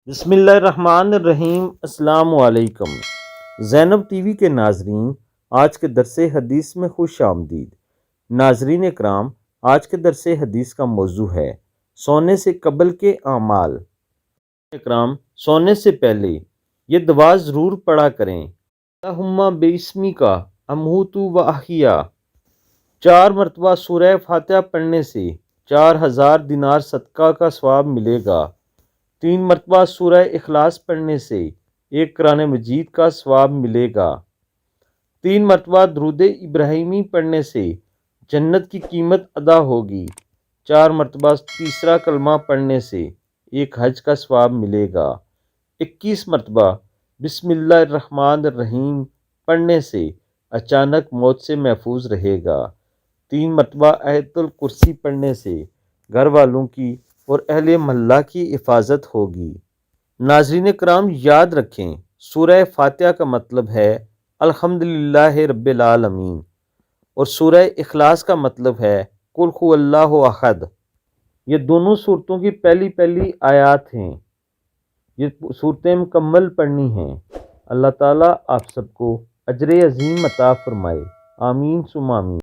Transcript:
بسم اللہ الرحمن الرحیم۔ السلام علیکم زینب ٹی وی کے ناظرین، آج کے درس حدیث میں خوش آمدید۔ ناظرین اکرام، آج کے درس حدیث کا موضوع ہے سونے سے قبل کے اعمال۔ اکرام، سونے سے پہلے یہ دعا ضرور پڑھا کریں۔ اللہم باسمی کا اموت و احیا۔ 4 مرتبہ سورہ فاتحہ پڑھنے سے 4000 دینار صدقہ کا ثواب ملے گا۔ 3 مرتبہ سورہ اخلاص پڑھنے سے 1 قرآن مجید کا ثواب ملے گا۔ 3 مرتبہ درود ابراہیمی پڑھنے سے جنت کی قیمت ادا ہوگی۔ 4 مرتبہ تیسرا کلمہ پڑھنے سے 1 حج کا ثواب ملے گا۔ 21 مرتبہ بسم اللہ الرحمن الرحیم پڑھنے سے اچانک موت سے محفوظ رہے گا۔ 3 مرتبہ آیت الکرسی پڑھنے سے گھر والوں کی اور اہل محلہ کی حفاظت ہوگی۔ ناظرین کرام، یاد رکھیں، سورہ فاتحہ کا مطلب ہے الحمدللہ رب العالمین، اور سورہ اخلاص کا مطلب ہے قل هو اللہ احد۔ یہ دونوں صورتوں کی پہلی آیات ہیں۔ یہ صورتیں مکمل پڑھنی ہیں۔ اللہ تعالیٰ آپ سب کو اجر عظیم عطا فرمائے، آمین ثم آمین۔